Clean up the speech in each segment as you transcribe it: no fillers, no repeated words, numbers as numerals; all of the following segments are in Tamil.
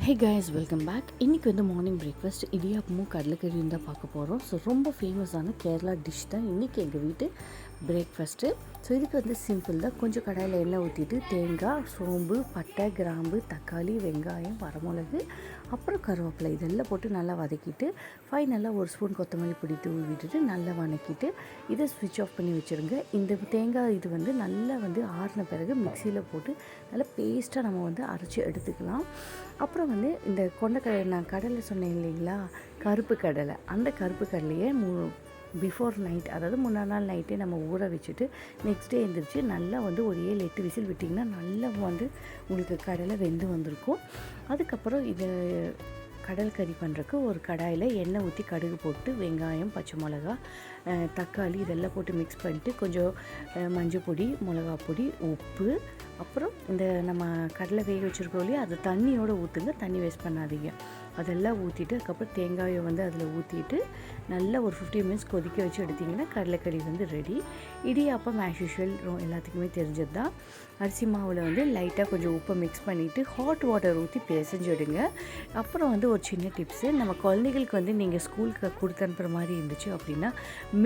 Hey guys, welcome back. இன்றைக்கி வந்து மார்னிங் பிரேக்ஃபாஸ்ட் இடியாப்பமும் கடலைக்கறியும் தான் பார்க்க போகிறோம். ஸோ ரொம்ப ஃபேமஸான கேரளா டிஷ் தான் இன்றைக்கி எங்கள் வீட்டு பிரேக்ஃபாஸ்ட்டு. ஸோ இதுக்கு வந்து சிம்பிள் தான். கொஞ்சம் கடாயில் எண்ணெய் ஊற்றிட்டு தேங்காய், சோம்பு, பட்டை, கிராம்பு, தக்காளி, வெங்காயம், வரமிளகு, அப்புறம் கருவேப்பிலை இதெல்லாம் போட்டு நல்லா வதக்கிட்டு ஃபைனலாக ஒரு ஸ்பூன் கொத்தமல்லி பொடி தூவி விட்டுட்டு நல்லா வதக்கிட்டு இதை ஸ்விட்ச் ஆஃப் பண்ணி வச்சுருங்க. இந்த தேங்காய் இது வந்து நல்லா வந்து ஆறின பிறகு மிக்சியில் போட்டு நல்லா பேஸ்ட்டாக நம்ம வந்து அரைச்சி எடுத்துக்கலாம். அப்புறம் வந்து இந்த கொண்டக்கடலை நான் கடலை சொன்னேன் இல்லைங்களா, கருப்பு கடலை, அந்த கருப்பு கடலையை பிஃபோர் நைட், அதாவது முன்னாள் நாள் நைட்டே நம்ம ஊற வச்சுட்டு நெக்ஸ்ட் டே எழுந்திரிச்சு நல்லா வந்து ஒரு 7-8 விசில் விட்டிங்கன்னா நல்லா வந்து உங்களுக்கு கடலை வெந்து வந்திருக்கும். அதுக்கப்புறம் இது கடல் கறி பண்ணுறக்கு ஒரு கடாயில் எண்ணெய் ஊற்றி கடுகு போட்டு வெங்காயம், பச்சை மிளகா, தக்காளி இதெல்லாம் போட்டு மிக்ஸ் பண்ணிட்டு கொஞ்சம் மஞ்சள் பொடி, மிளகா பொடி, உப்பு, அப்புறம் இந்த நம்ம கடலை வேக வச்சுருக்கோம் இல்லையா, அது தண்ணியோடு ஊற்றுங்க, தண்ணி வேஸ்ட் பண்ணாதீங்க. அதெல்லாம் ஊற்றிட்டு அதுக்கப்புறம் தேங்காயை வந்து அதில் ஊற்றிட்டு நல்லா ஒரு 15 மினிட்ஸ் கொதிக்க வச்சு எடுத்திங்கன்னா கடலைக்கறி வந்து ரெடி. இடியாப்பம் ஆஸ் யூஷுவல் எல்லாத்துக்குமே தெரிஞ்சது தான். அரிசி மாவில் வந்து லைட்டாக கொஞ்சம் உப்பை மிக்ஸ் பண்ணிவிட்டு ஹாட் வாட்டர் ஊற்றி பிசைஞ்சிடுங்க. அப்புறம் வந்து ஒரு சின்ன டிப்ஸு, நம்ம குழந்தைகளுக்கு வந்து நீங்கள் ஸ்கூலுக்கு கொடுத்து அனுப்புகிற மாதிரி இருந்துச்சு அப்படின்னா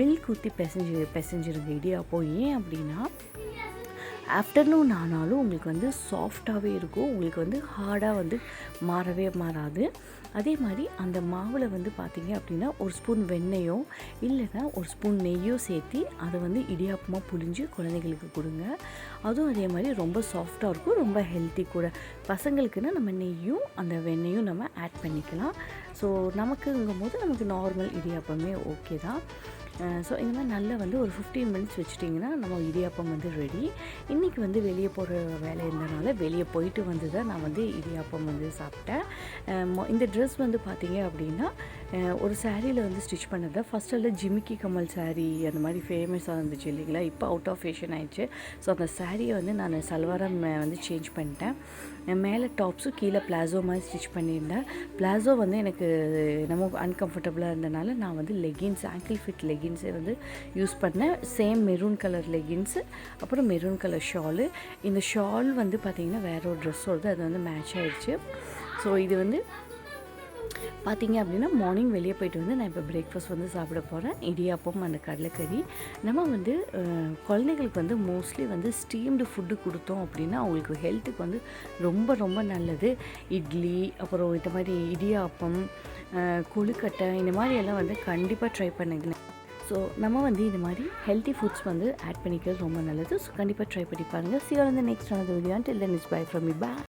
மில்க் ஊற்றி பிசைஞ்சிருங்க இடியாப்பம். ஏன் அப்படின்னா ஆஃப்டர்நூன் ஆனாலும் உங்களுக்கு வந்து சாஃப்டாகவே இருக்கும், உங்களுக்கு வந்து ஹார்டாக வந்து மாறவே மாறாது. அதே மாதிரி அந்த மாவில் வந்து பார்த்திங்க அப்படின்னா ஒரு ஸ்பூன் வெண்ணெயோ இல்லைன்னா ஒரு ஸ்பூன் நெய்யோ சேர்த்து அதை வந்து இடியாப்பமாக புழிஞ்சு குழந்தைகளுக்கு கொடுங்க. அதுவும் அதே மாதிரி ரொம்ப சாஃப்டாக இருக்கும், ரொம்ப ஹெல்த்தி கூட. பசங்களுக்குன்னா நம்ம நெய்யும் அந்த வெண்ணெயும் நம்ம ஆட் பண்ணிக்கலாம். ஸோ நமக்குங்கும் போது நமக்கு நார்மல் இடியாப்பமே ஓகே தான். ஸோ இந்த மாதிரி நல்லா வந்து ஒரு 15 மினிட்ஸ் வச்சுட்டிங்கன்னா நம்ம இடியாப்பம் வந்து ரெடி. இன்றைக்கி வந்து வெளியே போகிற வேலை இருந்தனால வெளியே போயிட்டு வந்து தான் நான் வந்து இடியாப்பம் வந்து சாப்பிட்டேன். இந்த ட்ரெஸ் வந்து பார்த்திங்க அப்படின்னா ஒரு சாரியில் வந்து ஸ்டிச் பண்ணது. ஃபஸ்ட்டெல்லாம் ஜிமிக்கி கமல் சாரீ அந்த மாதிரி ஃபேமஸாக இருந்துச்சு இல்லைங்களா, இப்போ அவுட் ஆஃப் ஃபேஷன் ஆயிடுச்சு. ஸோ அந்த சாரியை வந்து நான் சல்வாராக வந்து சேஞ்ச் பண்ணிட்டேன். மேலே டாப்ஸும் கீழே பிளாசோ மாதிரி ஸ்டிச் பண்ணியிருந்தேன். பிளாசோ வந்து எனக்கு நம்ம அன்கம்ஃபர்டபுளாக இருந்தனால நான் வந்து லெகின்ஸ், ஆங்கிள் ஃபிட் லெகின்ஸே வந்து யூஸ் பண்ணேன். சேம் மெரூன் கலர் லெகின்ஸு, அப்புறம் மெரூன் கலர் ஷாலு. இந்த ஷால் வந்து பார்த்திங்கன்னா வேற ஒரு ட்ரெஸ் வருது, அது வந்து மேட்ச் ஆகிடுச்சு. ஸோ இது வந்து பார்த்திங்க அப்படின்னா மார்னிங் வெளியே போயிட்டு வந்து நான் இப்போ பிரேக்ஃபாஸ்ட் வந்து சாப்பிட போகிறேன். இடியாப்பம் அந்த கடலைக்கறி. நம்ம வந்து குழந்தைங்களுக்கு வந்து மோஸ்ட்லி வந்து ஸ்டீம்டு ஃபுட்டு கொடுத்தோம் அப்படின்னா அவங்களுக்கு ஹெல்த்துக்கு வந்து ரொம்ப ரொம்ப நல்லது. இட்லி, அப்புறம் இந்த மாதிரி இடியாப்பம், கொழுக்கட்டை, இந்த மாதிரி எல்லாம் வந்து கண்டிப்பாக ட்ரை பண்ணுங்க. ஸோ நம்ம வந்து இது மாதிரி ஹெல்த்தி ஃபுட்ஸ் வந்து ஆட் பண்ணிக்கிறது ரொம்ப நல்லது. ஸோ கண்டிப்பாக ட்ரை பண்ணி பாருங்கள். See you on the next another video. Until then, it's bye from me. Bye.